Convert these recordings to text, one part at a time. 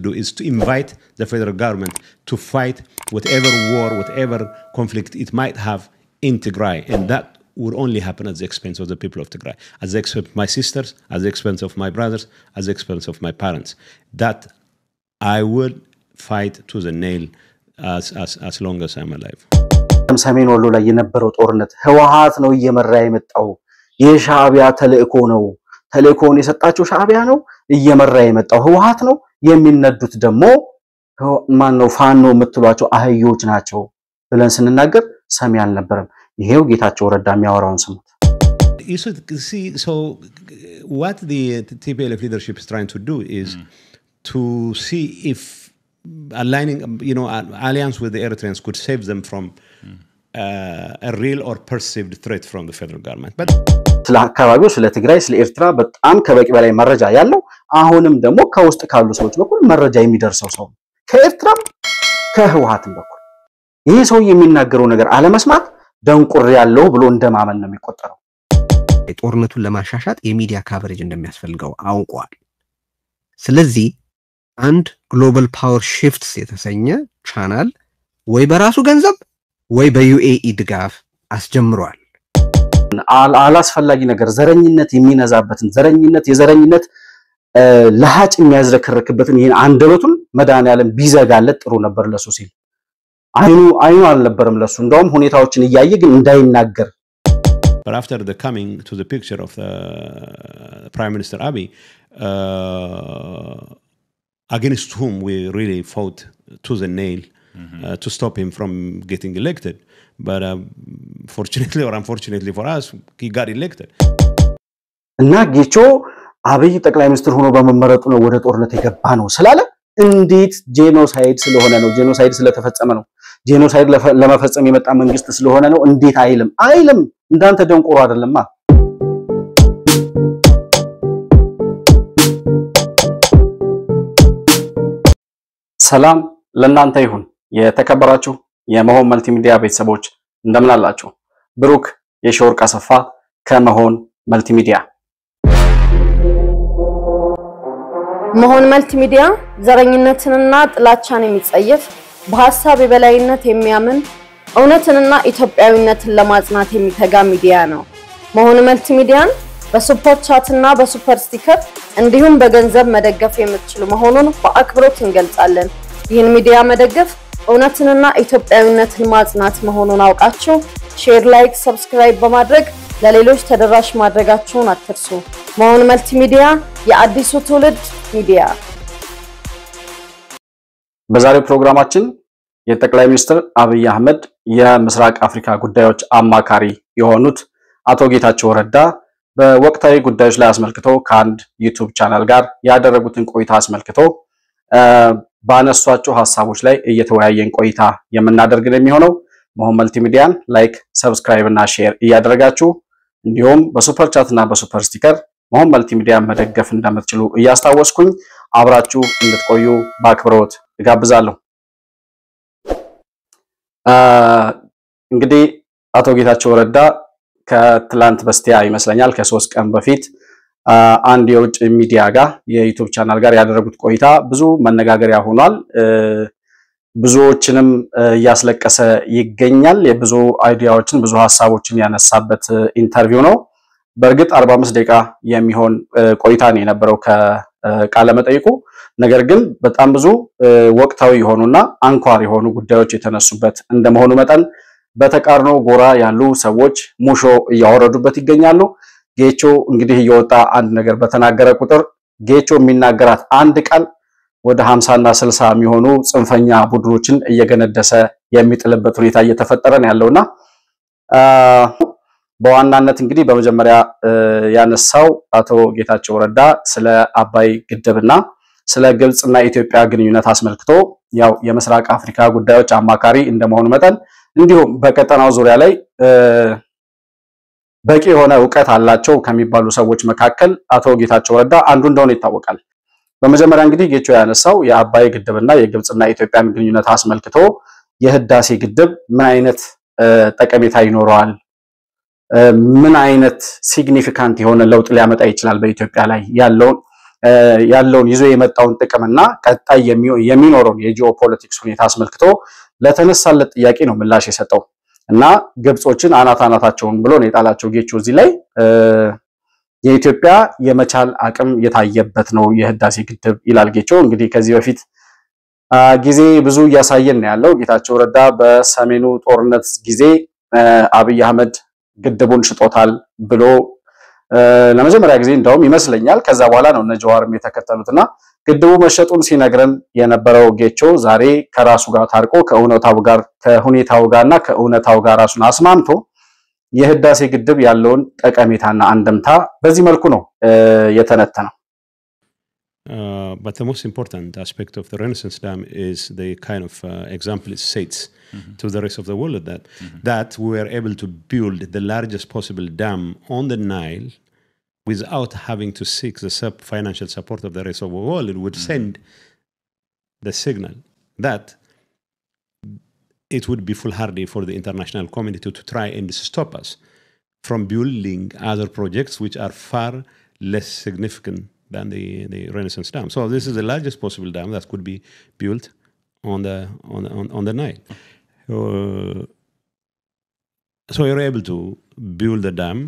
do is to invite the federal government to fight whatever war, whatever conflict it might have in Tigray, and that would only happen at the expense of the people of Tigray, at the expense of my sisters, at the expense of my brothers, at the expense of my parents. That I would fight to the nail as long as I'm alive. ሰሜን ወሎ ላይ የነበረው ጦርነት ህወሓት ነው እየመራ የመጣው የሻዕቢያ ተልእኮ ነው ተልእኮን የሰጣቸው ሻዕቢያ ነው እየመራ የመጣው ህወሓት ነው የሚነዱት ደግሞ ማን ነው ፋኖ የምትሏቸው አህዮች ናቸው ብለን ስንናገር ሰሚ አልነበረም ይሄው ጌታቸው ረዳ የሚያወራውን ስሙት You should see so what the TPLF leadership is trying to do is to see if aligning alliance with the Eritreans could save them from a real or perceived threat from the federal government but ስለ አካባቢው ስለ ትግራይ ስለ ኤርትራ በጣም ከበቂ በላይ መረጃ ያለው አሁንም ደግሞ ከውስጥ ካሉ ሰዎች በኩል መረጃ የሚደርሰው ሰው ከኤርትራም ከህወሓትም በኩል ይሄ ሰው የሚናገረው ነገር አለመስማት ደንቁር ያለው ብሎ እንደማመን ነው የሚቆጠረው ጦርነቱን ለማሻሻጥ የሚዲያ ካቨሬጅ እንደሚያስፈልገው አውቋል ስለዚህ አንድ ግሎባል ፓወር ሽፍትስ የተሰኘ ቻናል ወይ በራሱ ገንዘብ ወይ በዩኤኢ ድጋፍ አስጀምሯል አላስፈላጊ ነገር ዘረኝነት የሚነዛበትን የዘረኝነት ለሃጭ የሚያዝረከረክበትን ይሄን አንደበቱን መዳንያለም ቢዘጋለት ጥሩ ነበር ለሱ ሲል አይኑ አልነበረም ለሱ እንደውም ሁኔታዎችን እያየ ግን እንዳይናገር But after the coming to the picture of the Prime Minister Abiy against whom we really fought to the nail to stop him from getting elected but fortunately or unfortunately for us he got elected እና ጌቾ አብይ ጠቅላይ ሚኒስትር ሆኖ በመመረጡ ነው ወደ ጦርነት የገባ ነው ስላለ እንዴት ጄኖሳይድ ስለሆነ ነው ጄኖሳይድ ስለተፈጸመ ነው ጄኖሳይድ ለመፈጸም የመጣ መንግስት ስለሆነ ነው እንዴት አይልም እንዳንተ ደንቆሮ አይደለማ ሰላም ለእናንተ ይሁን የተከበራችሁ የመሆን መልቲሚዲያ ቤተሰቦች እንደምን አላችሁ ብሩክ የሾርቅ አሰፋ ከመሆን መልቲሚዲያ መሆን መልቲሚዲያ ዘረኝነትንና ጥላቻን የሚጸየፍ በሐሳብ የበላይነት የሚያምን እውነትንና ኢትዮጵያዊነትን ለማጽናት የሚተጋ ሚዲያ ነው መሆን መልቲሚዲያን በሱፐር ቻትና በሱፐር ስቲከር እንዲሁም በገንዘብ መደገፍ የምትችሉ መሆኑን በአክብሮት እንገልጻለን ይህን ሚዲያ መደገፍ እውነትንና ኢትዮጵያዊነትን ማጽናት መሆኑን አውቃችሁ ሼር ላይክ ሰብስክራይብ በማድረግ ለሌሎች ተደራሽ ማድረጋችሁን አትርሱ መሆን መልቲሚዲያ የአዲሱ ትውልድ ሚዲያ በዛሬው ፕሮግራማችን የጠቅላይ ሚኒስትር አብይ አህመድ የምስራቅ አፍሪካ ጉዳዮች አማካሪ የሆኑት አቶ ጌታቸው ረዳ በወቅታዊ ጉዳዮች ላይ አስመልክቶ ከአንድ ዩቲዩብ ቻናል ጋር ያደረጉትን ቆይታ አስመልክቶ ባነሷቸው ሐሳቦች ላይ እየተወያየን ቆይታ የምናደርግ ነው የሚሆነው መሆን መልቲሚዲያን ላይክ ሰብስክራይብ እና ሼር እያደረጋችሁ እንዲሁም በሱፐር ቻት እና በሱፐር ስቲከር መሆን መልቲሚዲያ መደገፍ እንደምትችሉ እያስታወስኩኝ አብራችሁ እንድትቆዩ በአክብሮት እጋብዛለሁ እንግዲህ አቶ ጌታቸው ረዳ ከትላንት በስቲያ ይመስለኛል ከ3 ቀን በፊት አንድ የውጭ ሚዲያ ጋር የዩቲዩብ ቻናል ጋር ያደረጉት ቆይታ ብዙ መነጋገሪያ ሆኗል ብዙዎችንም ያስለቀሰ ይገኛል የብዙ አይዲያዎችን ብዙ ሐሳቦችን ያነሳበት ኢንተርቪው ነው በርግጥ 45 ደቂቃ የሚሆን ቆይታ ነው የነበረው ከቃለ መጠይቁ ነገር ግን በጣም ብዙ ወቅታዊ የሆኑና አንኳር የሆኑ ጉዳዮች የተነሱበት እንደመሆኑ መጠን በተቃርኖ ጎራ ያሉ ሰዎች ሙሾ ያወረዱበት ይገኛሉ ጌቾ እንግዲህ እየወጣ አንድ ነገር በተናገረ ቁጥር ጌቾ የሚናገራት አንድ ቃል ወደ 50 እና 60 የሚሆኑ ጽንፈኛ ቡድኖችን እየገነደሰ የሚጥልበት ሁኔታ እየተፈጠረ ነው ያለውና በዋናነት እንግዲህ በመጀመሪያ ያነሳው አቶ ጌታቸው ረዳ ስለ አባይ ግድብና ስለ ግብጽና ኢትዮጵያ ግንኙነት አስመልክቶ ያው የምስራቅ አፍሪካ ጉዳዮች አማካሪ እንደመሆኑ መጠን እንዲሁም በቀጠናው ዙሪያ ላይ በቂ የሆነ ዕውቀት አላቸው ከሚባሉ ሰዎች መካከል አቶ ጌታቸው ረዳ አንዱ እንደሆነ ይታወቃል በመጀመሪያ እንግዲህ ጌቾ ያነሳው የአባይ ግድብና የግብጽና ኢትዮጵያን ግንኙነት አስመልክቶ የህዳሴ ግድብ ምን አይነት ጠቀሜታ ይኖረዋል ምን አይነት ሲግኒፊካንት የሆነ ለውጥ ሊያመጣ ይችላል በኢትዮጵያ ላይ ያለው ያለውን ይዞ የመጣውን ጥቅምና ቀጣይ የሚኖረውን የጂኦፖለቲክስ ሁኔታ አስመልክቶ ለተነሳለት ጥያቄ ነው ምላሽ የሰጠው እና ግብጾችን አናታቸውን ብሎ ነው የጣላቸው ጌቾ እዚህ ላይ የኢትዮጵያ የመቻል አቅም የታየበት ነው የህዳሴ ግድብ ይላል ጌቾ እንግዲህ ከዚህ በፊት ጊዜ ብዙ ያሳየን ነው ያለው ጌታቸው ረዳ በሰሜኑ ጦርነት ጊዜ አብይ አህመድ ግድቡን ሽጦታል ብሎ ለመጀመሪያ ጊዜ እንደውም ይመስለኛል ከዛ በኋላ ነው ነጃዋርም የተከተሉትና ግድቡ መሸጡን ሲነግረን የነበረው ጌቾ ዛሬ ከራሱ ጋር ታርቆ ከሁኔታው ጋርና ከእውነታው ጋር ራሱን አስማምቶ የህዳሴ ግድብ ያለውን ጠቀሜታና አንደምታ በዚህ መልኩ ነው የተነተነው But the most important aspect of the Renaissance Dam is the kind of example it sets to the rest of the world that we were able to build the largest possible dam on the Nile without having to seek the financial support of the rest of the world. It would send the signal that it would be foolhardy for the international community to try and stop us from building other projects which are far less significant than the Renaissance Dam. So this is the largest possible dam that could be built on the Nile. So you're able to build the dam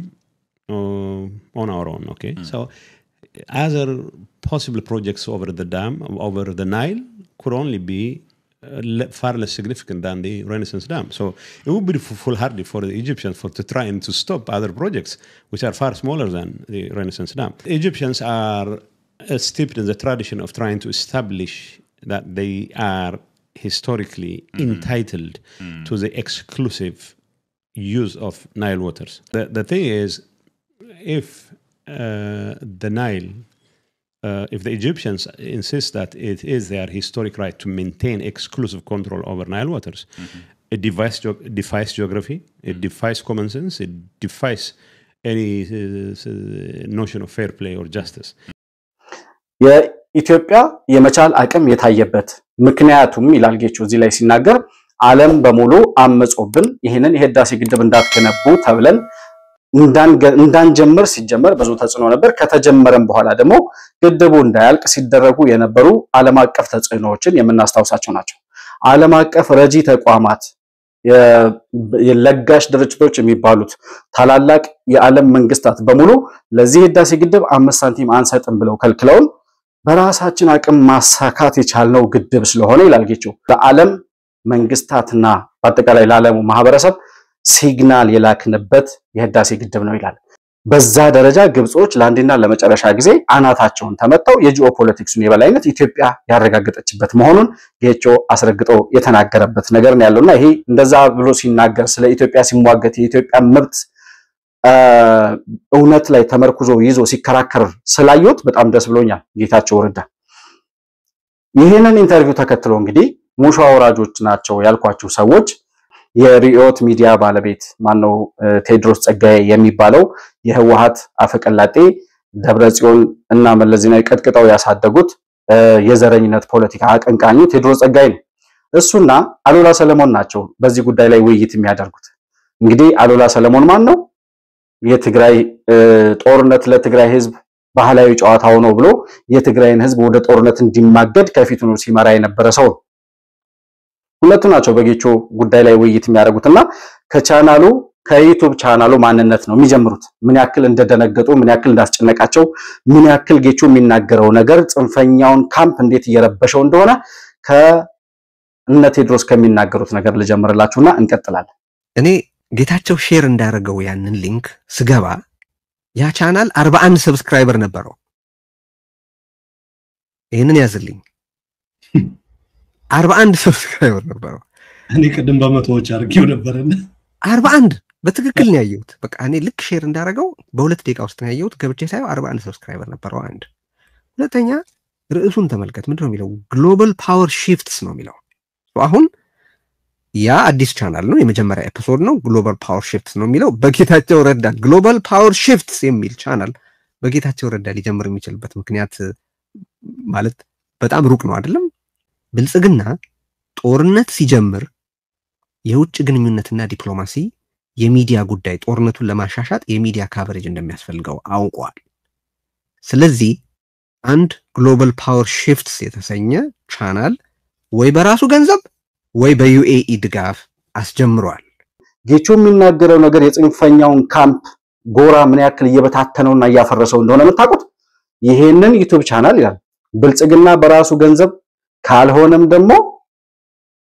on our own, okay? So other possible projects over the dam, over the Nile, could only be far less significant than the Renaissance Dam. So it would be foolhardy for the Egyptians to try and to stop other projects which are far smaller than the Renaissance Dam. The Egyptians are steeped in the tradition of trying to establish that they are historically entitled to the exclusive use of Nile waters. The thing is, if the Nile if the Egyptians insist that it is their historic right to maintain exclusive control over Nile waters, it defies geography, it defies common sense, it defies any notion of fair play or justice. የኢትዮጵያ የመቻል አቅም የታየበት ምክንያቱም ይላል ጌቾ እዚህ ላይ ሲናገር ዓለም በሙሉ አመጾብን ይሄንን የህዳሴ ግድብ እንዳትገነቡ ተብለን እንዳንጀምር ሲጀመር ብዙ ተጽዕኖ ነበር ከተጀመረም በኋላ ደግሞ ግድቡ እንዳያልቅ ሲደረጉ የነበሩ ዓለም አቀፍ ተጽዕኖዎችን የምናስታውሳቸው ናቸው ዓለም አቀፍ ረጂ ተቋማት የለጋሽ ድርጅቶች የሚባሉት ታላላቅ የዓለም መንግስታት በሙሉ ለዚህ ህዳሴ ግድብ 5 ሳንቲም አንሰጥም ብለው ከልክለውን በራሳችን አቅም ማሳካት የቻልነው ግድብ ስለሆነ ይላል ጌቾ ለዓለም መንግስታትና በአጠቃላይ ለዓለሙ ማህበረሰብ ሲግናል የላክንበት የህዳሴ ግድብ ነው ይላል በዛ ደረጃ ግብጾች ላንዲና ለመጨረሻ ጊዜ አናታቸውን ተመጣው የጂኦፖለቲክሱን የበላይነት ኢትዮጵያ ያረጋግጠችበት መሆኑን ጌቾ አስረግጦ የተናገረበት ነገር ነው ያለውና ይሄ እንደዛ ብሎ ሲናገር ስለ ኢትዮጵያ ሲሟገት የኢትዮጵያ መብት እውነት ላይ ተመርኩዞ ይዞ ሲከራከር ስላዩት በጣም ደስ ብሎኛል ጌታቸው ረዳ ይሄንን ኢንተርቪው ተከትሎ እንግዲህ ሙሾ አውራጆች ናቸው ያልኳቸው ሰዎች የሪዮት ሚዲያ ባለቤት ማነው ቴድሮስ ጸጋዬ የሚባለው የህወሓት አፈቀላጤ ደብረጽዮን እና መለዚናዊ ቀጥቅጣው ያሳደጉት የዘረኝነት ፖለቲካ አቀንቃኙ ቴድሮስ ጸጋዬ ነው እሱና አሉላ ሰለሞን ናቸው በዚህ ጉዳይ ላይ ውይይት የሚያደርጉት እንግዲህ አሉላ ሰለሞን ማን ነው የትግራይ ጦርነት ለትግራይ ህዝብ ባህላዊ ጨዋታ ሆኖ ብሎ የትግራይን ህዝብ ወደ ጦርነት እንዲማገድ ከፊቱ ነው ሲመራ የነበረ ሰው ሁለቱ ናቸው በጌቾ ጉዳይ ላይ ውይይት የሚያደርጉትና ከቻናሉ ከዩቲዩብ ቻናሉ ማንነት ነው የሚጀምሩት ምን ያክል እንደደነገጡ ምን ያክል እንዳስጨነቃቸው ምን ያክል ጌቾ የሚናገረው ነገር ጽንፈኛውን ካምፕ እንዴት እየረበሸው እንደሆነ ከእነ ቴድሮስ ከሚናገሩት ነገር ልጀምርላችሁና እንቀጥላለን እኔ ጌታቸው ሼር እንዳደረገው ያንን ሊንክ ስገባ ያ ቻናል 41 ሰብስክራይበር ነበረው ይሄንን ያዝልኝ 41 ሰብስክራይበር ነበረው እኔ ቀደም በመቶዎች አርጊው ነበርና 41 በትክክል ነው ያየሁት በቃ እኔ ልክ ሼር እንዳደረገው በ2 ደቂቃ ውስጥ ነው ያየሁት ገብቼ ሳይው 41 ሰብስክራይበር ነበረው አንድ ሁለተኛ ርዕሱን ተመልከት ምንድነው የሚለው ግሎባል ፓወር ሺፍትስ ነው የሚለው አሁን ያ አዲስ ቻናል ነው የመጀመሪያ ኤፒሶድ ነው ግሎባል ፓወር ሺፍትስ ነው የሚለው በጌታቸው ረዳ ግሎባል ፓወር ሺፍትስ የሚል ቻናል በጌታቸው ረዳ ሊጀምር የሚችልበት ምክንያት ማለት በጣም ሩቅ ነው አይደለም ብልጽግና ጦርነት ሲጀምር የውጭ ግንኙነትና ዲፕሎማሲ የሚዲያ ጉዳይ ጦርነቱን ለማሻሻጥ የሚዲያ ካቨሬጅ እንደሚያስፈልገው አውቋል ስለዚህ አንድ ግሎባል ፓወር ሽፍትስ የተሰኘ ቻናል ወይ በራሱ ገንዘብ ወይ በዩኤኢ ድጋፍ አስጀምሯል። ጌቾ የሚናገረው ነገር የጽንፈኛውን ካምፕ ጎራ ምን ያክል እየበታተነውና እያፈረሰው እንደሆነ የምታውቁት ይሄንን ዩቲዩብ ቻናል ይላል ብልጽግና በራሱ ገንዘብ ካልሆነም ደግሞ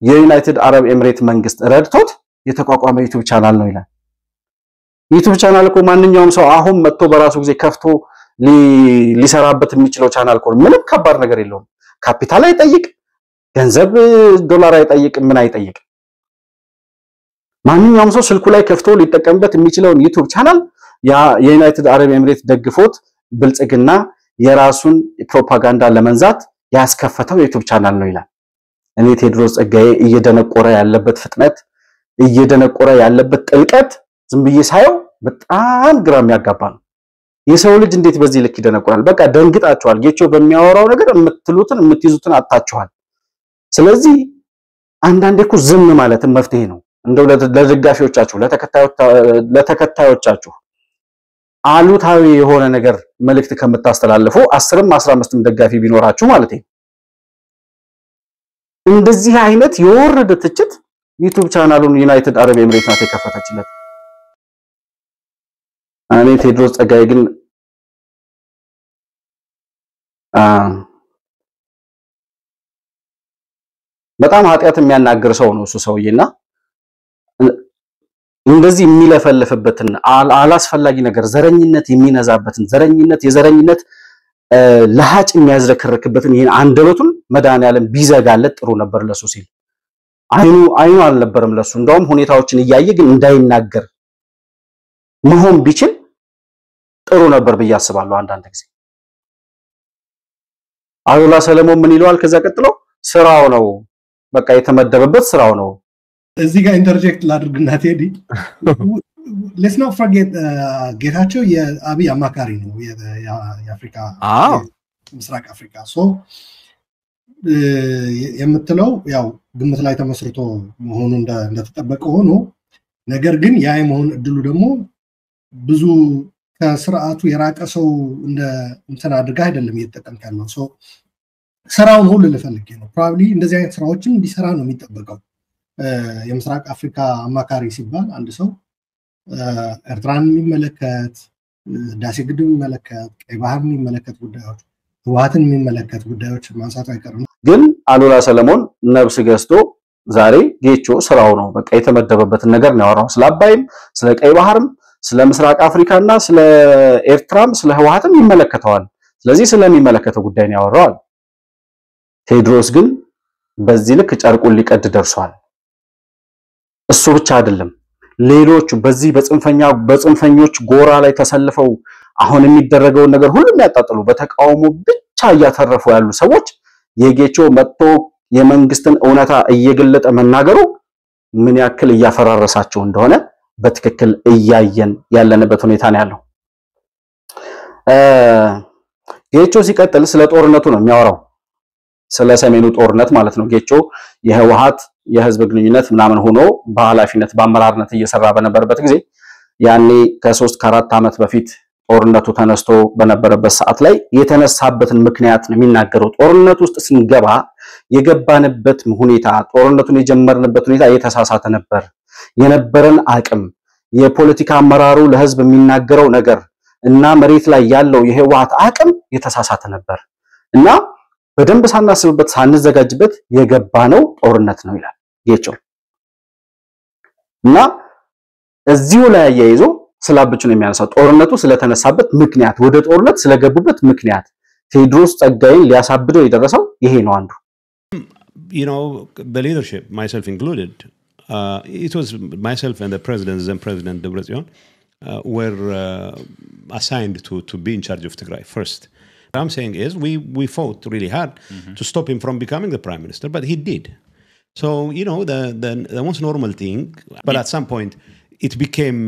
የዩናይትድ አረብ ኤሚሬት መንግስት ረድቶት የተቋቋመ ዩቲዩብ ቻናል ነው ይላል። ዩቲዩብ ቻናል እኮ ማንኛውም ሰው አሁን መጥቶ በራሱ ጊዜ ከፍቶ ሊሰራበት የሚችለው ቻናል እኮ ምንም ከባድ ነገር የለውም። ካፒታል አይጠይቅ፣ ገንዘብ ዶላር አይጠይቅ፣ ምን አይጠይቅ። ማንኛውም ሰው ስልኩ ላይ ከፍቶ ሊጠቀምበት የሚችለውን ዩቲዩብ ቻናል የዩናይትድ አረብ ኤሚሬት ደግፎት ብልጽግና የራሱን ፕሮፓጋንዳ ለመንዛት ያስከፈተው ዩቲዩብ ቻናል ነው ይላል። እኔ ቴድሮስ ጸጋዬ እየደነቆረ ያለበት ፍጥነት እየደነቆረ ያለበት ጥልቀት ዝም ብዬ ሳየው በጣም ግራ የሚያጋባ ነው። የሰው ልጅ እንዴት በዚህ ልክ ይደነቆራል? በቃ ደንግጣችኋል። ጌቾ በሚያወራው ነገር የምትሉትን የምትይዙትን አጣችኋል። ስለዚህ አንዳንዴ እኮ ዝም ማለትም መፍትሄ ነው። እንደው ለደጋፊዎቻችሁ ለተከታዮቻችሁ አሉታዊ የሆነ ነገር መልእክት ከምታስተላልፉ 10ም 15ም ደጋፊ ቢኖራችሁ ማለት ነው። እንደዚህ አይነት የወረደ ትችት ዩቲዩብ ቻናሉን ዩናይትድ አረብ ኤሚሬት ናት የከፈተችለት። እኔ ቴድሮስ ጸጋዬ ግን በጣም ኃጢያት የሚያናግር ሰው ነው እሱ ሰውዬና እንደዚህ የሚለፈልፍበትን አላስፈላጊ ነገር ዘረኝነት የሚነዛበትን የዘረኝነት ለሃጭ የሚያዝረከረክበትን ይሄን አንደበቱን መድኃኒዓለም ቢዘጋለት ጥሩ ነበር ለሱ ሲል አይኑ አልነበረም ለሱ እንደውም ሁኔታዎችን እያየ ግን እንዳይናገር መሆን ቢችል ጥሩ ነበር በያስባለሁ። አንዳንድ ጊዜ አሉላ ሰለሞን ምን ይለዋል? ከዛ ቀጥሎ ስራው ነው በቃ የተመደበበት ስራው ነው። እዚህ ጋር ኢንተርጀክት ላድርግና ቴዲ let's not forget ጌታቸው የአብይ አማካሪ ነው የአፍሪካ ምስራቅ አፍሪካ ሶ የምትለው ያው ግምት ላይ ተመስርቶ መሆኑ እንደተጠበቀ ሆኖ ነገር ግን ያ የመሆን እድሉ ደግሞ ብዙ ከስርዓቱ የራቀ ሰው እንትን አድርጋ አይደለም እየተጠቀምክ ያለው ሶ ስራውን ሁሉ ልፈልግ ነው ፕሮባብሊ እንደዚህ አይነት ስራዎችን እንዲሰራ ነው የሚጠበቀው። የምስራቅ አፍሪካ አማካሪ ሲባል አንድ ሰው ኤርትራን የሚመለከት ዳሴ ግድብ የሚመለከት ቀይ ባህርን የሚመለከት ጉዳዮች ህወሓትን የሚመለከት ጉዳዮች ማንሳቱ አይቀርም። ግን አሉላ ሰለሞን ነብስ ገዝቶ ዛሬ ጌቾ ስራው ነው በቃ የተመደበበትን ነገር ነው ያወራው። ስለ አባይም ስለ ቀይ ባህርም ስለ ምስራቅ አፍሪካና ስለ ኤርትራም ስለ ህወሓትም ይመለከተዋል። ስለዚህ ስለሚመለከተው ጉዳይ ነው ያወራው። ቴድሮስ ግን በዚህ ልክ ጨርቁን ሊቀድ ደርሷል። እሱ ብቻ አይደለም ሌሎች በዚህ በጽንፈኞች ጎራ ላይ ተሰልፈው አሁን የሚደረገው ነገር ሁሉ የሚያጣጥሉ በተቃውሞ ብቻ እያተረፉ ያሉ ሰዎች የጌቾ መጥቶ የመንግስትን እውነታ እየገለጠ መናገሩ ምን ያክል እያፈራረሳቸው እንደሆነ በትክክል እያየን ያለንበት ሁኔታ ነው ያለው። ጌቾ ሲቀጥል ስለ ጦርነቱ ነው የሚያወራው። ስለ ሰሜኑ ጦርነት ማለት ነው። ጌቾ የህወሓት የህዝብ ግንኙነት ምናምን ሆኖ በኃላፊነት በአመራርነት እየሰራ በነበረበት ጊዜ ያኔ ከ3 ከ4 ዓመት በፊት ጦርነቱ ተነስቶ በነበረበት ሰዓት ላይ የተነሳበትን ምክንያት ነው የሚናገረው። ጦርነት ውስጥ ስንገባ የገባንበት ሁኔታ ጦርነቱን የጀመርንበት ሁኔታ የተሳሳተ ነበር። የነበረን አቅም የፖለቲካ አመራሩ ለህዝብ የሚናገረው ነገር እና መሬት ላይ ያለው የህወሓት አቅም የተሳሳተ ነበር እና በደንብ ሳናስብበት ሳንዘጋጅበት የገባነው ጦርነት ነው ይላል ጌቾ። እና እዚሁ ላይ ያያይዞ ስላብቹን የሚያነሳው ጦርነቱ ስለተነሳበት ምክንያት ወደ ጦርነት ስለገቡበት ምክንያት ቴድሮስ ጸጋዬን ሊያሳብደው የደረሰው ይሄ ነው አንዱ። You know, the leadership, myself included, it was myself and the president, then President Debretsion, were assigned to be in charge of Tigray first. What I'm saying is we fought really hard to stop him from becoming the prime minister, but he did. So, you know, the most normal thing, but at some point it became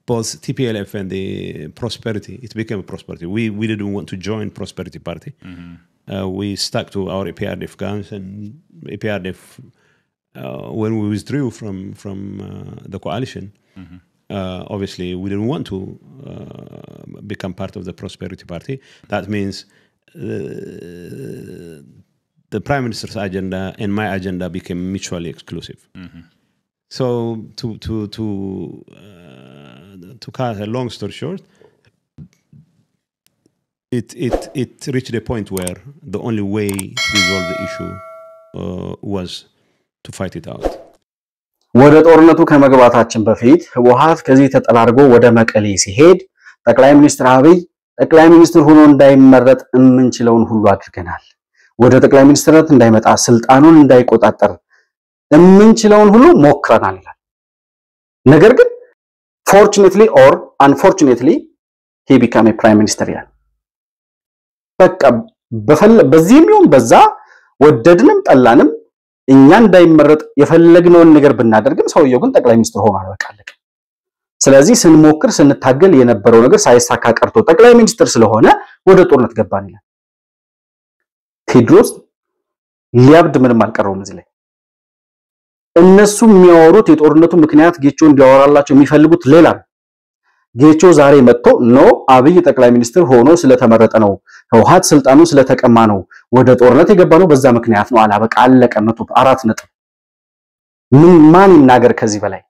both TPLF and the Prosperity. It became a Prosperity. We didn't want to join Prosperity Party. We stuck to our EPRDF guns, and EPRDF, when we withdrew from the coalition, obviously we didn't want to become part of the Prosperity Party. That means the Prime Minister's agenda and my agenda became mutually exclusive. So to cut a long story short, it reached a point where the only way to resolve the issue was to fight it out. ወደ ጦርነቱ ከመግባታችን በፊት ህወሓት ከዚህ ተጠላርጎ ወደ መቀሌ ሲሄድ ጠቅላይ ሚኒስትር አብይ ጠቅላይ ሚኒስትር ሆኖ እንዳይመረጥ እንችለውን ሁሉ አድርገናል። ወደ ጠቅላይ ሚኒስትርነት እንዳይመጣ ስልጣኑን እንዳይቆጣጠር እንችለውን ሁሉ ሞክረናል ይላል። ነገር ግን fortunately or unfortunately he became a prime minister ይላል። በቃ በዚህም ይሁን በዛ ወደድንም ጠላንም እኛ እንዳይመረጥ የፈለግነውን ነገር ብናደርግም ሰውየው ግን ጠቅላይ ሚኒስትር ሆኗል። በቃ አለቀ። ስለዚህ ስንሞክር ስንታገል የነበረው ነገር ሳይሳካ ቀርቶ ጠቅላይ ሚኒስትር ስለሆነ ወደ ጦርነት ገባን ይላል። ቴድሮስ ሊያብድ ምንም አልቀረውም እዚህ ላይ። እነሱ የሚያወሩት የጦርነቱ ምክንያት ጌቾ እንዲያወራላቸው የሚፈልጉት ሌላ ነው። ጌቾ ዛሬ መጥቶ ነው አብይ ጠቅላይ ሚኒስትር ሆኖ ስለተመረጠ ነው ህወሓት ስልጣኑ ስለተቀማ ነው ወደ ጦርነት የገባነው በዛ ምክንያት ነው አላበቃ አለቀ 104 ነጥብ። ማን ይናገር ከዚህ በላይ?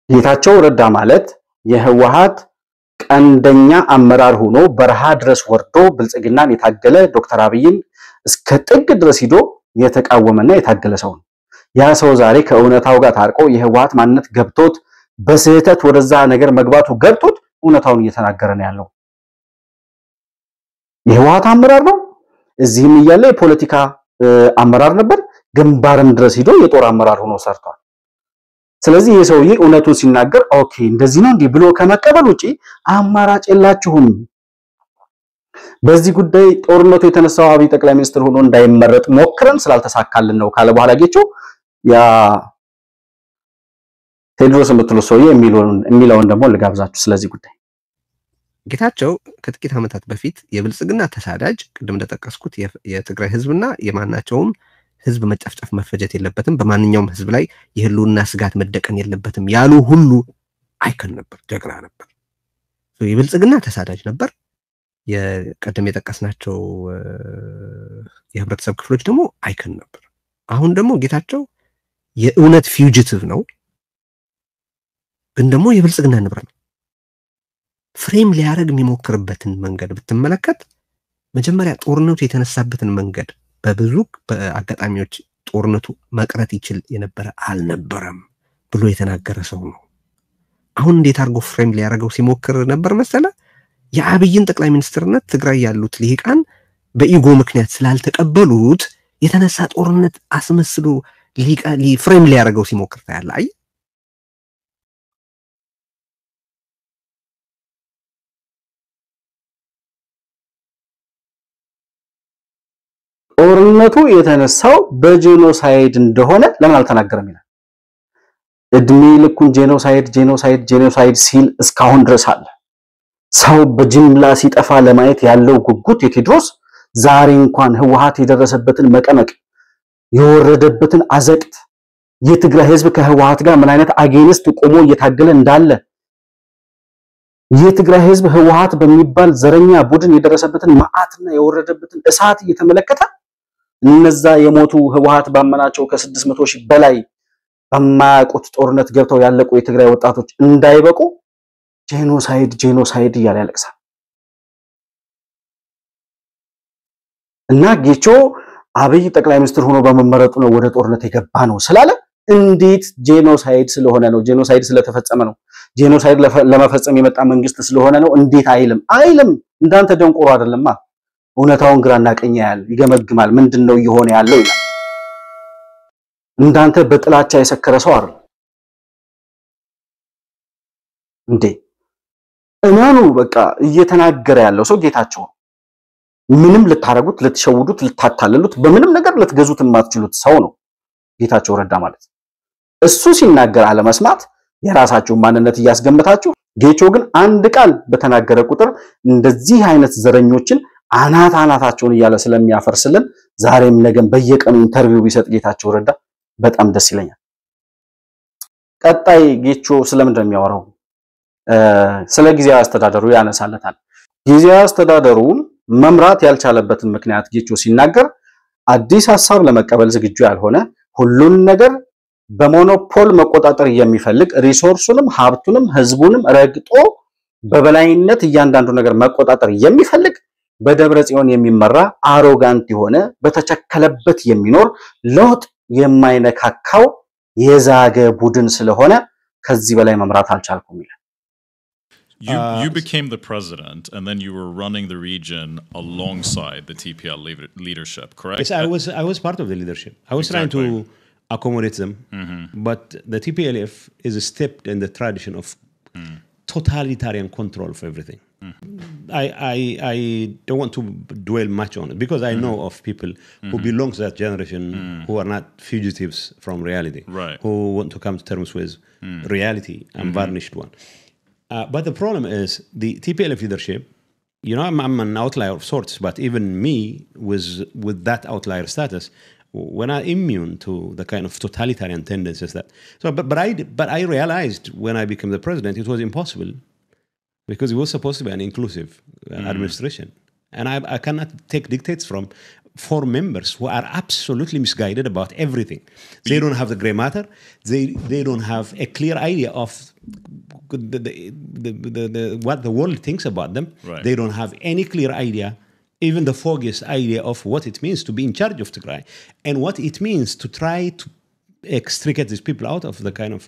ጌታቸው ረዳ ማለት የህወሓት ቀንደኛ አመራር ሆኖ በረሃ ድረስ ወርዶ ብልጽግናን የታገለ ዶክተር አብይን እስከ ጥግ ድረስ ሂዶ የተቃወመና የታገለ ሰው ነው። ያ ሰው ዛሬ ከእውነታው ጋር ታርቆ የህወሓት ማንነት ገብቶት በስህተት ወደዛ ነገር መግባቱ ገብቶት እውነታውን እየተናገረ ነው ያለው። የህወሓት አመራር ነው። እዚህም እያለ የፖለቲካ አመራር ነበር። ግንባርም ድረስ ሂዶ የጦር አመራር ሆኖ ሰርቷል። ስለዚህ የሰውዬ እውነቱን ሲናገር ኦኬ እንደዚህ ነው እንዴ ብሎ ከመቀበል ውጪ አማራጭ የላችሁም። በዚህ ጉዳይ ጦርነቱ የተነሳው አብይ ጠቅላይ ሚኒስትር ሆኖ እንዳይመረጥ ሞክረን ስላልተሳካልን ነው ካለ በኋላ ጌቾ ያ ቴድሮስ የምትለው ሰውዬ የሚለውን ደግሞ ልጋብዛችሁ ስለዚህ ጉዳይ። ጌታቸው ከጥቂት ዓመታት በፊት የብልጽግና ተሳዳጅ ቅድም እንደተጠቀስኩት የትግራይ ህዝብና የማናቸውም ህዝብ መጨፍጨፍ መፈጀት የለበትም በማንኛውም ህዝብ ላይ የህልውና ስጋት መደቀን የለበትም ያሉ ሁሉ አይከን ነበር፣ ጀግና ነበር። የብልጽግና ተሳዳጅ ነበር። የቀደም የጠቀስናቸው የህብረተሰብ ክፍሎች ደግሞ አይከን ነበር። አሁን ደግሞ ጌታቸው የእውነት ፊውጂቲቭ ነው፣ ግን ደግሞ የብልጽግና ንብረት ነው። ፍሬም ሊያረግ የሚሞክርበትን መንገድ ብትመለከት መጀመሪያ ጦርነቱ የተነሳበትን መንገድ በብዙ አጋጣሚዎች ጦርነቱ መቅረት ይችል የነበረ አልነበረም ብሎ የተናገረ ሰው ነው። አሁን እንዴት አርጎ ፍሬም ሊያረገው ሲሞክር ነበር መሰለ? የአብይን ጠቅላይ ሚኒስትርነት ትግራይ ያሉት ሊቃን በኢጎ ምክንያት ስላልተቀበሉት የተነሳ ጦርነት አስመስሎ ፍሬም ሊያረገው ሲሞክር ታያለ። አይ ጦርነቱ የተነሳው በጄኖሳይድ እንደሆነ ለምን አልተናገረም ይላል። እድሜ ልኩን ጄኖሳይድ ሲል እስካሁን ድረስ አለ። ሰው በጅምላ ሲጠፋ ለማየት ያለው ጉጉት የቴድሮስ ዛሬ እንኳን ህወሓት የደረሰበትን መቀመቅ የወረደበትን አዘቅት የትግራይ ህዝብ ከህወሓት ጋር ምን አይነት አጌንስት ቆሞ እየታገለ እንዳለ የትግራይ ህዝብ ህወሓት በሚባል ዘረኛ ቡድን የደረሰበትን ማአትና የወረደበትን እሳት እየተመለከተ እነዛ የሞቱ ህወሓት ባመናቸው ከ600,000 በላይ በማያውቁት ጦርነት ገብተው ያለቁ የትግራይ ወጣቶች እንዳይበቁ ጄኖሳይድ እያለ ያለቅሳል። እና ጌቾ አብይ ጠቅላይ ሚኒስትር ሆኖ በመመረጡ ነው ወደ ጦርነት የገባ ነው ስላለ እንዴት ጄኖሳይድ ስለሆነ ነው፣ ጄኖሳይድ ስለተፈጸመ ነው፣ ጄኖሳይድ ለመፈጸም የመጣ መንግስት ስለሆነ ነው እንዴት አይልም። እንዳንተ ደንቆሮ አይደለማ። እውነታውን ግራና ቀኝ ያያል፣ ይገመግማል። ምንድነው እየሆነ ያለው ይላል። እንዳንተ በጥላቻ የሰከረ ሰው አይደል እንዴ? እማኑ በቃ እየተናገረ ያለው ሰው ጌታቸው ምንም ልታረጉት፣ ልትሸውዱት፣ ልታታለሉት፣ በምንም ነገር ልትገዙት የማትችሉት ሰው ነው ጌታቸው ረዳ ማለት። እሱ ሲናገር አለመስማት የራሳችሁ ማንነት እያስገመታችሁ፣ ጌቾ ግን አንድ ቃል በተናገረ ቁጥር እንደዚህ አይነት ዘረኞችን አናታቸውን እያለ ስለሚያፈርስልን ዛሬም ነገም በየቀኑ ኢንተርቪው ቢሰጥ ጌታቸው ረዳ በጣም ደስ ይለኛል። ቀጣይ ጌቾ ስለምንድነው የሚያወራው ስለ ጊዜያዊ አስተዳደሩ ያነሳለታል ጊዜያዊ አስተዳደሩን መምራት ያልቻለበትን ምክንያት ጌቾ ሲናገር አዲስ ሐሳብ ለመቀበል ዝግጁ ያልሆነ ሁሉን ነገር በሞኖፖል መቆጣጠር የሚፈልግ ሪሶርሱንም ሀብቱንም ህዝቡንም ረግጦ በበላይነት እያንዳንዱ ነገር መቆጣጠር የሚፈልግ በደብረ ጽዮን የሚመራ አሮጋንት የሆነ በተቸከለበት የሚኖር ለውጥ የማይነካካው የዛገ ቡድን ስለሆነ ከዚህ በላይ መምራት አልቻልኩም ይላል You became the president and then you were running the region alongside the TPL leadership, correct? Yes, I was part of the leadership. I was trying to accommodate them, but the TPLF is steeped in the tradition of totalitarian control of everything. I don't want to dwell much on it because I know of people who belong to that generation who are not fugitives from reality, right. who want to come to terms with reality, unvarnished one. But the problem is the TPLF leadership, you know, I'm an outlier of sorts, but even me with that outlier status, we're not immune to the kind of totalitarian tendencies that. So, but I realized when I became the president, it was impossible because it was supposed to be an inclusive administration. And I cannot take dictates from 4 members who are absolutely misguided about everything. They don't have the gray matter. They don't have a clear idea of what the world thinks about them. Right. They don't have any clear idea, even the foggiest idea of what it means to be in charge of Tigray and what it means to try to extricate these people out of the kind of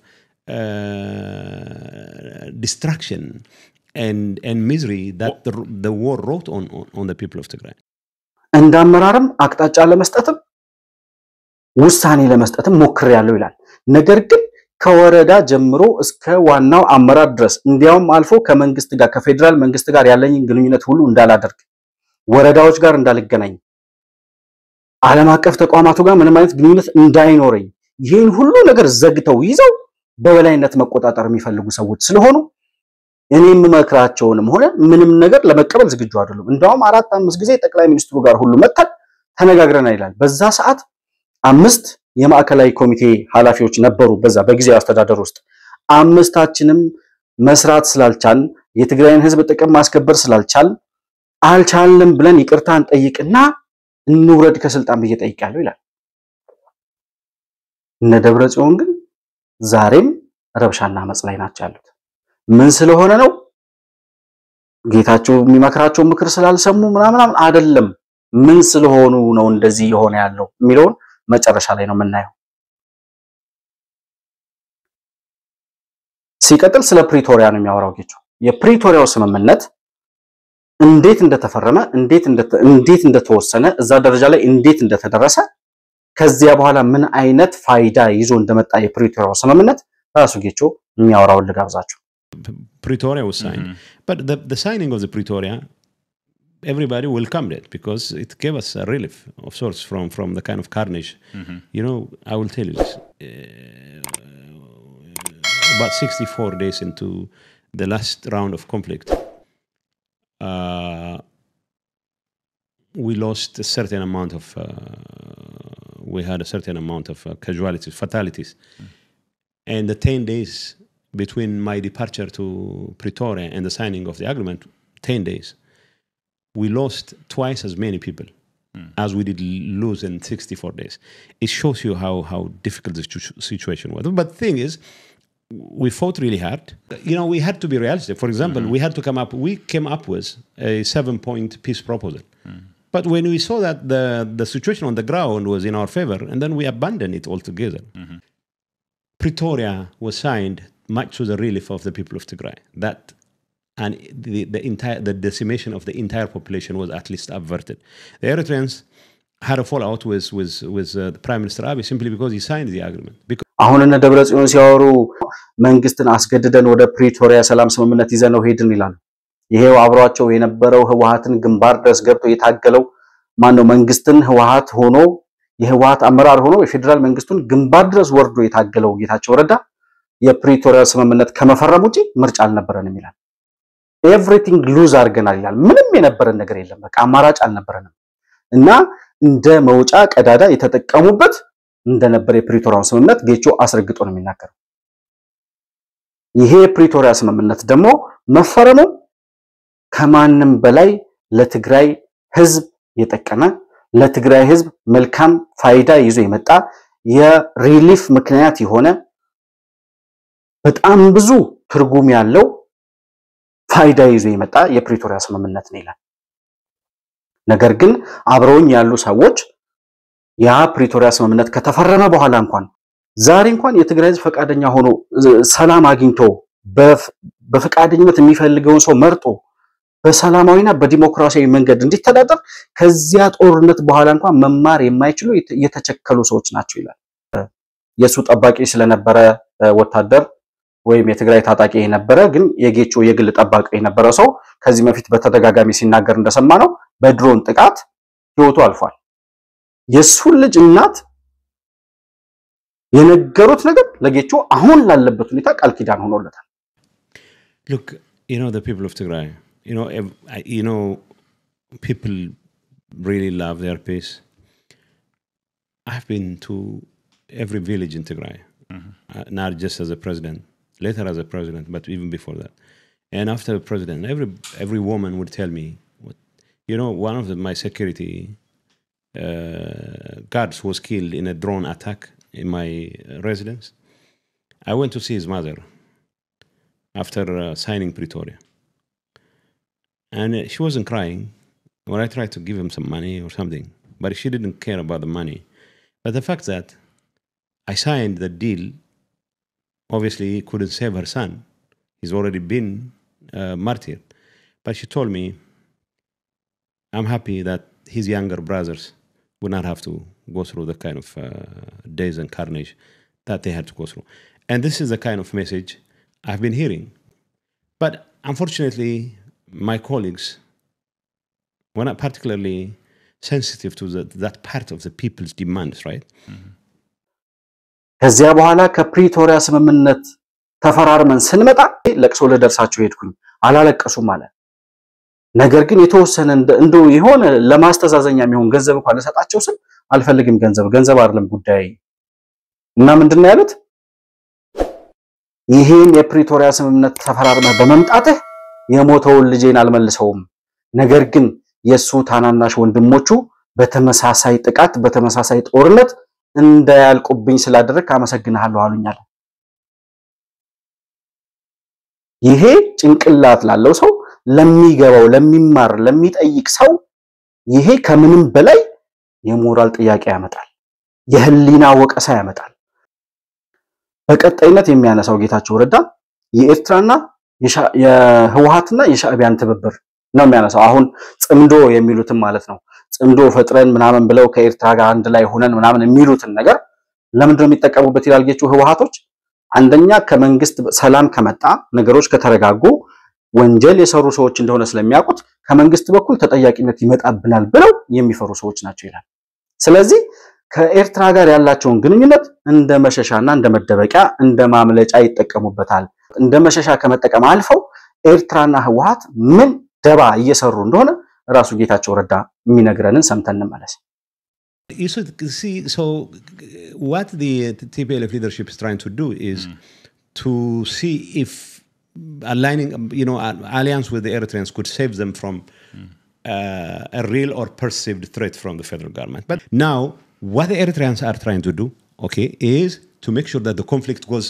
destruction and misery that the war wrought on the people of Tigray. እንዳመራርም አቅጣጫ ለመስጠትም ውሳኔ ለመስጠትም ሞክሬያለሁ ይላል ነገር ግን ከወረዳ ጀምሮ እስከ ዋናው አመራር ድረስ እንዲያውም አልፎ ከመንግስት ጋር ከፌደራል መንግስት ጋር ያለኝ ግንኙነት ሁሉ እንዳላደርግ ወረዳዎች ጋር እንዳልገናኝ ዓለም አቀፍ ተቋማቱ ጋር ምንም አይነት ግንኙነት እንዳይኖረኝ ይሄን ሁሉ ነገር ዘግተው ይዘው በበላይነት መቆጣጠር የሚፈልጉ ሰዎች ስለሆኑ እኔም መክራቸውንም ሆነ ምንም ነገር ለመቀበል ዝግጁ አይደሉም እንዳውም 4-5 ጊዜ ጠቅላይ ሚኒስትሩ ጋር ሁሉ መጣን ተነጋግረና ይላል በዛ ሰዓት 5 የማዕከላዊ ኮሚቴ ኃላፊዎች ነበሩ በዛ በጊዜያዊ አስተዳደር ውስጥ 5ታችንም መስራት ስላልቻል የትግራይን ህዝብ ጥቅም ማስከበር ስላልቻል አልቻልንም ብለን ይቅርታን ጠይቅና እንውረድ ከስልጣን በየጠይቃለሁ ይላል እነ ደብረ ጽዮን ግን ዛሬም ረብሻና መጽ ላይ ናቸው ያሉት ምን ስለሆነ ነው ጌታቸው የሚመክራቸው ምክር ስላልሰሙ ምናምን አይደለም ምን ስለሆኑ ነው እንደዚህ የሆነ ያለው የሚለው መጨረሻ ላይ ነው የምናየው ሲቀጥል ስለ ፕሪቶሪያ ነው የሚያወራው ጌታቸው የፕሪቶሪያው ስምምነት እንዴት እንደተፈረመ እንዴት እንደተወሰነ እዛ ደረጃ ላይ እንዴት እንደተደረሰ ከዚያ በኋላ ምን አይነት ፋይዳ ይዞ እንደመጣ የፕሪቶሪያው ስምምነት ራሱ ጌታቸው የሚያወራው ልጋብዛችሁ Pretoria was signed. But the signing of the Pretoria, everybody welcomed it because it gave us a relief of sorts from the kind of carnage. You know, I will tell you this. About 64 days into the last round of conflict, we lost a certain amount of, we had a certain amount of casualties, fatalities. And the 10 days between my departure to Pretoria and the signing of the agreement, 10 days, we lost twice as many people as we did lose in 64 days. It shows you how difficult the situation was. But the thing is, we fought really hard. You know, we had to be realistic. For example, we came up with a 7-point peace proposal. But when we saw that the situation on the ground was in our favor, and then we abandoned it altogether. Pretoria was signed much to the relief of the people of Tigray. That and the decimation of the entire population was at least averted. The Eritreans had a fallout with Prime Minister Abiy simply because he signed the agreement. አሁን እነ ደብረ ጽዮን ሲያወሩ መንግስትን አስገድደን ወደ ፕሪቶሪያ ሰላም ስምምነት ይዘነው ሄድን ይላል ይሄው አብሯቸው የነበረው ህወሓትን ግንባር ድረስ ገብቶ የታገለው ማን ነው መንግስትን ህወሓት ሆኖ የህወሓት አመራር ሆኖ የፌደራል መንግስቱን ግንባር ድረስ ወርዶ የታገለው ጌታቸው ረዳ የፕሪቶሪያ ስምምነት ከመፈረም ውጪ ምርጫ አልነበረንም ይላል ኤቭሪቲንግ ሉዝ አርገናል ይላል ምንም የነበረን ነገር የለም በቃ አማራጭ አልነበረንም እና እንደ መውጫ ቀዳዳ የተጠቀሙበት እንደነበር የፕሪቶሪያው ስምምነት ጌቾ አስረግጦ ነው የሚናገረው ይሄ ፕሪቶሪያ ስምምነት ደግሞ መፈረሙ ከማንም በላይ ለትግራይ ህዝብ የጠቀመ ለትግራይ ህዝብ መልካም ፋይዳ ይዞ የመጣ የሪሊፍ ምክንያት የሆነ በጣም ብዙ ትርጉም ያለው ፋይዳ ይዞ የመጣ የፕሪቶሪያ ስምምነት ነው ይላል። ነገር ግን አብረውኝ ያሉ ሰዎች ያ ፕሪቶሪያ ስምምነት ከተፈረመ በኋላ እንኳን ዛሬ እንኳን የትግራይ ህዝብ ፈቃደኛ ሆኖ ሰላም አግኝቶ በፈቃደኝነት የሚፈልገውን ሰው መርጦ በሰላማዊና በዲሞክራሲያዊ መንገድ እንዲተዳደር ከዚያ ጦርነት በኋላ እንኳን መማር የማይችሉ የተቸከሉ ሰዎች ናቸው ይላል። የሱ ጠባቂ ስለነበረ ወታደር ወይም የትግራይ ታጣቂ የነበረ ግን የጌቾ የግል ጠባቂ የነበረ ሰው ከዚህ በፊት በተደጋጋሚ ሲናገር እንደሰማ ነው በድሮን ጥቃት ህይወቱ አልፏል። የሱ ልጅ እናት የነገሩት ነገር ለጌቾ አሁን ላለበት ሁኔታ ቃል ኪዳን ሆኖለታል። Look, the people of Tigray, people really love their peace. I've been to every village in Tigray, not just as a president, later as a president, but even before that. And after the president, every woman would tell me, one of my security guards was killed in a drone attack in my residence. I went to see his mother after signing Pretoria. And she wasn't crying when I tried to give him some money or something, but she didn't care about the money. But the fact that I signed the deal, obviously couldn't save her son. He's already been martyred. But she told me, I'm happy that his younger brothers would not have to go through the kind of days and carnage that they had to go through. And this is the kind of message I've been hearing. But unfortunately, my colleagues were not particularly sensitive to that part of the people's demands, right? ከዚያ በኋላ ከፕሪቶሪያ ስምምነት ተፈራርመን ስንመጣ ለቅሶ ለደርሳቸው ሄድኩኝ አላለቀሱም ማለት ነገር ግን የተወሰነ እንደው ይሆነ ለማስተዛዘኛ የሚሆን ገንዘብ እንኳን ለሰጣቸው ስል አልፈልግም ገንዘብ አይደለም ጉዳይ እና ምንድነው ያሉት ይሄን የፕሪቶሪያ ስምምነት ተፈራርመ በመምጣትህ የሞተውን ልጄን አልመልሰውም ነገር ግን የሱ ታናናሽ ወንድሞቹ በተመሳሳይ ጥቃት በተመሳሳይ ጦርነት እንዳያልቁብኝ ስላደረክ አመሰግናለሁ አሉኛል። ይሄ ጭንቅላት ላለው ሰው ለሚገባው ለሚማር ለሚጠይቅ ሰው ይሄ ከምንም በላይ የሞራል ጥያቄ ያመጣል የህሊና ወቀሳ ያመጣል። በቀጣይነት የሚያነሳው ጌታቸው ረዳ የኤርትራና የህወሓትና የሻዕቢያን ትብብር ነው የሚያነሳው። አሁን ጽምዶ የሚሉትን ማለት ነው ጽምዶ ፈጥረን ምናምን ብለው ከኤርትራ ጋር አንድ ላይ ሆነን ምናምን የሚሉትን ነገር ለምንድነው የሚጠቀሙበት ይላል ጌታቸው ህወሓቶች አንደኛ ከመንግስት ሰላም ከመጣ ነገሮች ከተረጋጉ ወንጀል የሰሩ ሰዎች እንደሆነ ስለሚያውቁት ከመንግስት በኩል ተጠያቂነት ይመጣብናል ብለው የሚፈሩ ሰዎች ናቸው ይላል። ስለዚህ ከኤርትራ ጋር ያላቸውን ግንኙነት እንደ መሸሻና እንደ መደበቂያ እንደ ማምለጫ ይጠቀሙበታል። እንደ መሸሻ ከመጠቀም አልፈው ኤርትራና ህወሓት ምን ደባ እየሰሩ እንደሆነ ራሱ ጌታቸው ረዳ የሚነግረንን ሰምተን እንመለስ። You see, so what the TPLF leadership is trying to do is to see if aligning, alliance with the Eritreans could save them from a real or perceived threat from the federal government. But now, what the Eritreans are trying to do, is to make sure that the conflict goes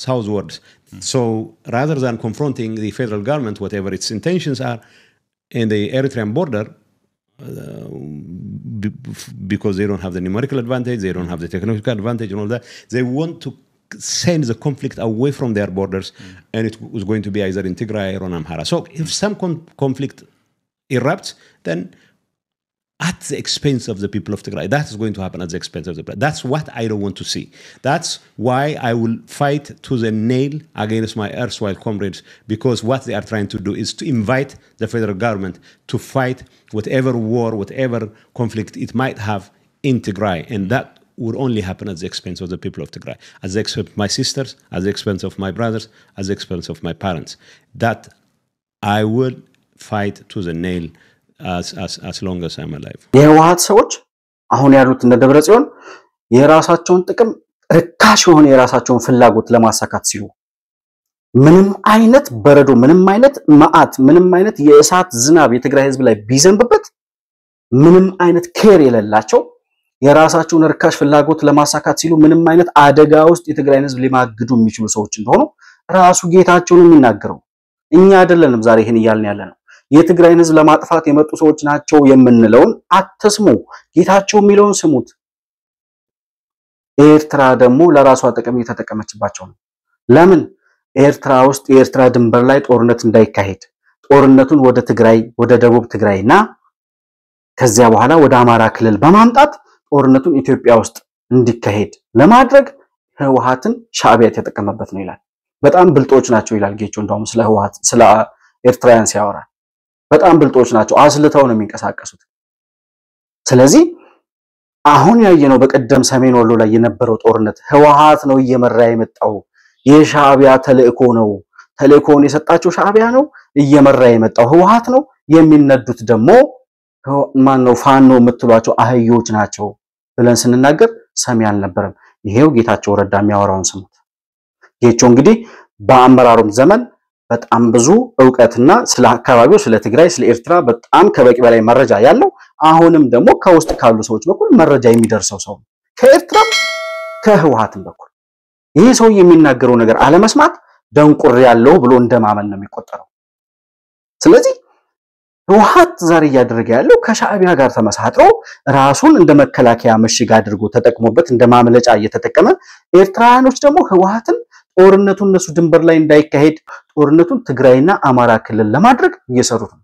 southwards. So rather than confronting the federal government, whatever its intentions are, in the Eritrean border, because they don't have the numerical advantage, they don't have the technological advantage and all that, they want to send the conflict away from their borders, and it was going to be either in Tigray or in Amhara. So if some conflict erupts, then at the expense of the people of Tigray, that is going to happen at the expense of the people. That's what I don't want to see. That's why I will fight to the nail against my erstwhile comrades, because what they are trying to do is to invite the federal government to fight whatever war, whatever conflict it might have in Tigray. And that would only happen at the expense of the people of Tigray, at the expense of my sisters, at the expense of my brothers, at the expense of my parents. That I would fight to the nail as long as I'm alive. የህወሓት ሰዎች አሁን ያሉት እንደ ደብረጽዮን የራሳቸውን ጥቅም ርካሽ የሆነ የራሳቸውን ፍላጎት ለማሳካት ሲሉ ምንም አይነት በረዶ ምንም አይነት መዓት ምንም አይነት የእሳት ዝናብ የትግራይ ህዝብ ላይ ቢዘንብበት ምንም አይነት ኬር የሌላቸው የራሳቸውን ርካሽ ፍላጎት ለማሳካት ሲሉ ምንም አይነት አደጋ ውስጥ የትግራይ ህዝብ ሊማግዱ የሚችሉ ሰዎች እንደሆኑ ራሱ ጌታቸውን የሚናገረው እኛ አይደለንም ዛሬ ይሄን ይያልን ያለነው የትግራይ ህዝብ ለማጥፋት የመጡ ሰዎች ናቸው የምንለውን አትስሙ ጌታቸው የሚለውን ስሙት ኤርትራ ደግሞ ለራሷ ጥቅም እየተጠቀመችባቸው ነው ለምን ኤርትራ ውስጥ የኤርትራ ድንበር ላይ ጦርነት እንዳይካሄድ ጦርነቱን ወደ ትግራይ ወደ ደቡብ ትግራይና ከዚያ በኋላ ወደ አማራ ክልል በማምጣት ጦርነቱን ኢትዮጵያ ውስጥ እንዲካሄድ ለማድረግ ህወሓትን ሻዕቢያ የተጠቀመበት ነው ይላል በጣም ብልጦች ናቸው ይላል ጌቾ እንደውም ስለ ህወሓት ስለ ኤርትራውያን ሲያወራ በጣም ብልጦች ናቸው አስልተው ነው የሚንቀሳቀሱት ስለዚህ አሁን ያየነው በቀደም ሰሜን ወሎ ላይ የነበረው ጦርነት ህወሓት ነው እየመራ የመጣው የሻዕቢያ ተልእኮ ነው ተልእኮውን የሰጣቸው ሻዕቢያ ነው እየመራ የመጣው ህወሓት ነው የሚነዱት ደግሞ ማን ነው ፋኖ የምትሏቸው አህዮች ናቸው ብለን ስንናገር ሰሚ አልነበረም ይሄው ጌታቸው ረዳ የሚያወራውን ስሙት ጌቾ እንግዲህ በአመራሩም ዘመን በጣም ብዙ ዕውቀትና ስለ አካባቢው ስለ ትግራይ ስለ ኤርትራ በጣም ከበቂ በላይ መረጃ ያለው አሁንም ደግሞ ከውስጥ ካሉ ሰዎች በኩል መረጃ የሚደርሰው ሰው ከኤርትራም ከህወሓትም በኩል ይሄ ሰው የሚናገረው ነገር አለመስማት ደንቁር ያለው ብሎ እንደማመን ነው የሚቆጠረው ስለዚህ ህወሓት ዛሬ ያደረገ ያለው ከሻዕቢያ ጋር ተመሳጥሮ ራሱን እንደ መከላከያ ምሽግ አድርጎ ተጠቅሞበት እንደ ማምለጫ እየተጠቀመ ኤርትራኖች ደግሞ ህወሓትን ጦርነቱን እነሱ ድንበር ላይ እንዳይካሄድ ጦርነቱን ትግራይና አማራ ክልል ለማድረግ እየሰሩት ነው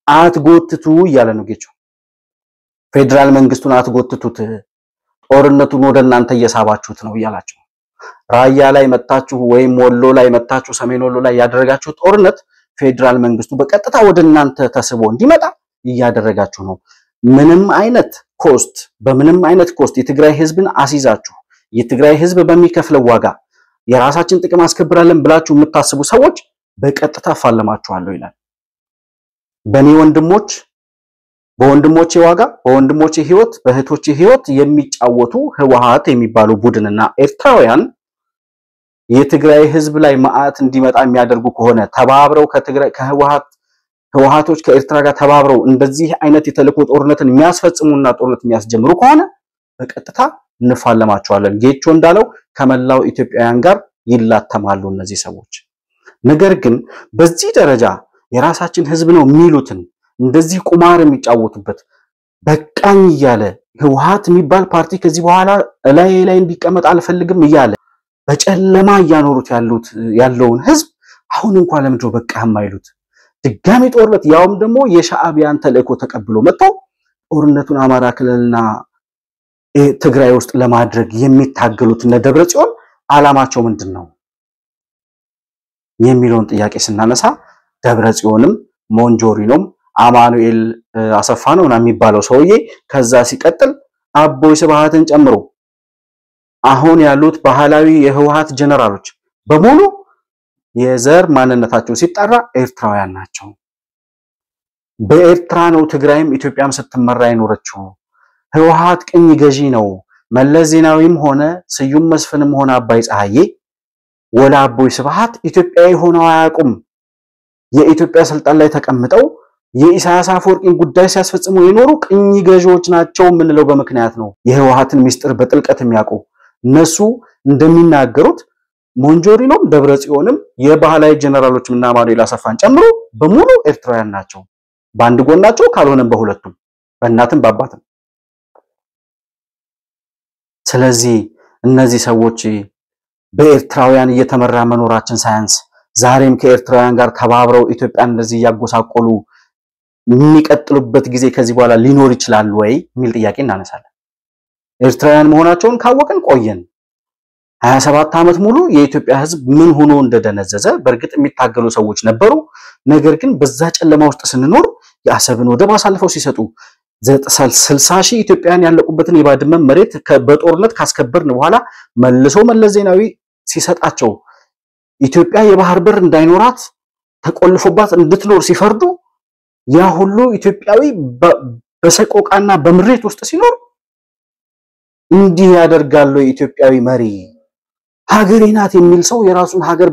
አትጎትቱ እያለ ነው ጌቾ ፌደራል መንግስቱን አትጎትቱት ጦርነቱን ወደናንተ እየሳባችሁት ነው ይያላችሁ ራያ ላይ መጣችሁ ወይም ወሎ ላይ መጣችሁ ሰሜን ወሎ ላይ ያደረጋችሁ ጦርነት ፌደራል መንግስቱ በቀጥታ ወደናንተ ተስቦ እንዲመጣ እያደረጋችሁ ነው ምንም አይነት ኮስት በምንም አይነት ኮስት የትግራይ ህዝብን አሲዛችሁ የትግራይ ህዝብ በሚከፍለው ዋጋ የራሳችን ጥቅም አስከብራለን ብላችሁ የምታስቡ ሰዎች በቀጥታ ፋለማችኋለሁ ይላል በኔ ወንድሞች በወንድሞቼ ዋጋ በወንድሞቼ ህይወት በእህቶቼ ህይወት የሚጫወቱ ህወሓት የሚባሉ ቡድንና ኤርትራውያን የትግራይ ህዝብ ላይ መዓት እንዲመጣ የሚያደርጉ ከሆነ ተባብረው ከትግራይ ህወሓቶች ከኤርትራ ጋር ተባብረው እንደዚህ አይነት የተልእኮ ጦርነትን የሚያስፈጽሙና ጦርነት የሚያስጀምሩ ከሆነ በቀጥታ እንፋለማቸዋለን ጌቾ እንዳለው ከመላው ኢትዮጵያውያን ጋር ይላተማሉ እነዚህ ሰዎች ነገር ግን በዚህ ደረጃ የራሳችን ህዝብ ነው የሚሉትን እንደዚህ ቁማር የሚጫወቱበት በቃኝ ይያለ ህወሓት የሚባል ፓርቲ ከዚህ በኋላ ላይ እንዲቀመጥ አልፈልግም ይያለ በጨለማ ያኖሩት ያለውን ህዝብ አሁን እንኳን ለምንድነው በቃ የማይሉት ድጋሚ ጦርነት ያውም ደግሞ የሻዕቢያን ተልእኮ ተቀብሎ መጥቶ ጦርነቱን አማራ ክልልና ትግራይ ውስጥ ለማድረግ የሚታገሉት እነ ደብረጽዮን አላማቸው ምንድነው የሚለውን ጥያቄ ስናነሳ ደብረጽዮንም ሞንጆሪኖም አማኑኤል አሰፋ ነውና የሚባለው ሰውዬ ከዛ ሲቀጥል አቦይ ስብሃትን ጨምሮ አሁን ያሉት ባህላዊ የህወሓት ጀነራሎች በሙሉ የዘር ማንነታቸው ሲጣራ ኤርትራውያን ናቸው በኤርትራ ነው ትግራይም ኢትዮጵያም ስትመራ የኖረችው ህወሓት ቅኝ ገዢ ነው መለስ ዜናዊም ሆነ ስዩም መስፍንም ሆነ አባይ ፀሐዬ ወላ አቦይ ስብሃት ኢትዮጵያዊ ሆነው አያውቁም የኢትዮጵያ ስልጣን ላይ ተቀምጠው የኢሳያስ አፈወርቂን ጉዳይ ሲያስፈጽሙ የኖሩ ቅኝ ገዢዎች ናቸው ምንለው በመክንያት ነው የህወሓትን ሚስጥር በጥልቀት የሚያውቁ እነሱ እንደሚናገሩት ሞንጆሪኖም ደብረጽዮንም የባህላዊ ጀነራሎች እና አማኑኤል አሰፋን ጨምሮ በሙሉ ኤርትራውያን ናቸው በአንድ ጎናቸው ካልሆነም በሁለቱም በእናትም በአባትም ስለዚህ እነዚህ ሰዎች በኤርትራውያን እየተመራ መኖራችን ሳያንስ ዛሬም ከኤርትራውያን ጋር ተባብረው ኢትዮጵያን እንደዚህ ያጎሳቆሉ የሚቀጥሉበት ጊዜ ከዚህ በኋላ ሊኖር ይችላል ወይ የሚል ጥያቄ እናነሳለን ኤርትራውያን መሆናቸውን ካወቀን ቆየን 27 ዓመት ሙሉ የኢትዮጵያ ህዝብ ምን ሆኖ እንደደነዘዘ በርግጥ የሚታገሉ ሰዎች ነበሩ ነገር ግን በዛ ጨለማ ውስጥ ስንኖር ያሰብን ወደ ማሳልፈው ሲሰጡ 60,000 ኢትዮጵያውያን ያለቁበትን የባድመ መሬት በጦርነት ካስከበርን በኋላ መልሶ መለስ ዜናዊ ሲሰጣቸው ኢትዮጵያ የባህር በር እንዳይኖራት ተቆልፎባት እንድትኖር ሲፈርዱ ያ ሁሉ ኢትዮጵያዊ በሰቆቃና በምሬት ውስጥ ሲኖር እንዲህ ያደርጋሉ የኢትዮጵያዊ መሪ ሀገሬ ናት የሚል ሰው የራሱን ሀገር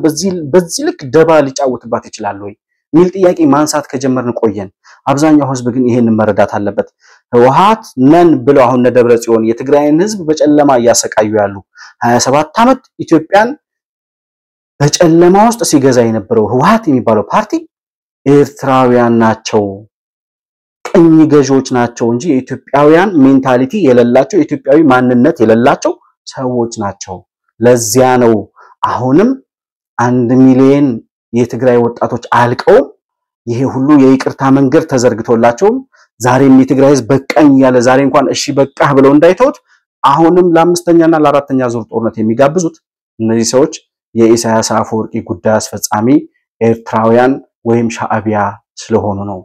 በዚህ ልክ ደባ ሊጫወትባት ይችላል ወይ ሚል ጥያቄ ማንሳት ከጀመርን ቆየን። አብዛኛው ህዝብ ግን ይሄንን መረዳት አለበት። ህወሓት ነን ብለው አሁን ደብረ ጽዮን የትግራይን ህዝብ በጨለማ ያሰቃዩ ያሉ 27 ዓመት ኢትዮጵያን በጨለማ ውስጥ ሲገዛ የነበረው ህወሓት የሚባለው ፓርቲ ኤርትራውያን ናቸው፣ ቅኝ ገዢዎች ናቸው እንጂ የኢትዮጵያውያን ሜንታሊቲ የሌላቸው የኢትዮጵያዊ ማንነት የሌላቸው ሰዎች ናቸው። ለዚያ ነው አሁንም 1 ሚሊዮን የትግራይ ወጣቶች አልቀው ይሄ ሁሉ የይቅርታ መንገድ ተዘርግቶላቸው ዛሬም የትግራይ ህዝብ በቃኝ ያለ ዛሬ እንኳን እሺ በቃህ ብለው እንዳይተውት አሁንም ለአምስተኛና ለአራተኛ ዙር ጦርነት የሚጋብዙት እነዚህ ሰዎች የኢሳያስ አፈወርቂ ጉዳይ አስፈጻሚ ኤርትራውያን ወይም ሻዕቢያ ስለሆኑ ነው።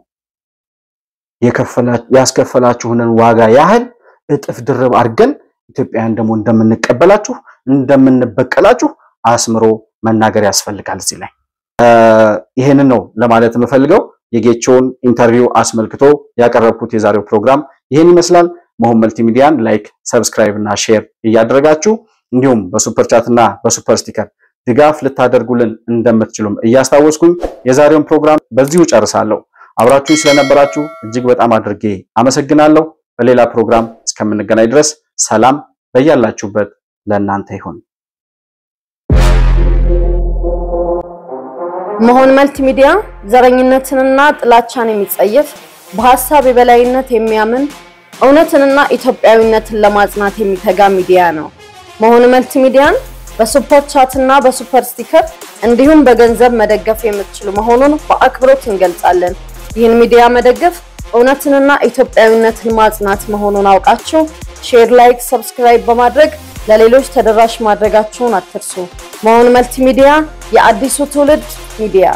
ያስከፈላችሁንን ዋጋ ያህል እጥፍ ድርብ አድርገን ኢትዮጵያን ደግሞ እንደምንቀበላችሁ እንደምንበቀላችሁ አስምሮ መናገር ያስፈልጋል። እዚህ ላይ ይሄንን ነው ለማለት የምፈልገው። የጌቾን ኢንተርቪው አስመልክቶ ያቀረብኩት የዛሬው ፕሮግራም ይሄን ይመስላል። መሆን መልቲሚዲያን ላይክ፣ ሰብስክራይብ እና ሼር እያደረጋችሁ እንዲሁም በሱፐር ቻት እና በሱፐር ስቲከር ድጋፍ ልታደርጉልን እንደምትችሉም እያስታወስኩኝ የዛሬውን ፕሮግራም በዚሁ ጨርሳለሁ። አብራችሁ ስለነበራችሁ እጅግ በጣም አድርጌ አመሰግናለሁ። በሌላ ፕሮግራም እስከምንገናኝ ድረስ ሰላም በያላችሁበት ለእናንተ ይሁን። መሆን መልቲሚዲያ ዘረኝነትንና ጥላቻን የሚጸየፍ በሐሳብ የበላይነት የሚያምን እውነትንና ኢትዮጵያዊነትን ለማጽናት የሚተጋ ሚዲያ ነው። መሆን መልቲሚዲያን በሱፐር ቻት እና በሱፐር ስቲከር እንዲሁም በገንዘብ መደገፍ የምትችሉ መሆኑን በአክብሮት እንገልጻለን። ይህን ሚዲያ መደገፍ እውነትንና ኢትዮጵያዊነትን ማጽናት መሆኑን አውቃችሁ ሼር፣ ላይክ፣ ሰብስክራይብ በማድረግ ለሌሎች ተደራሽ ማድረጋችሁን አትርሱ። መሆን መልቲሚዲያ የአዲሱ ትውልድ ሚዲያ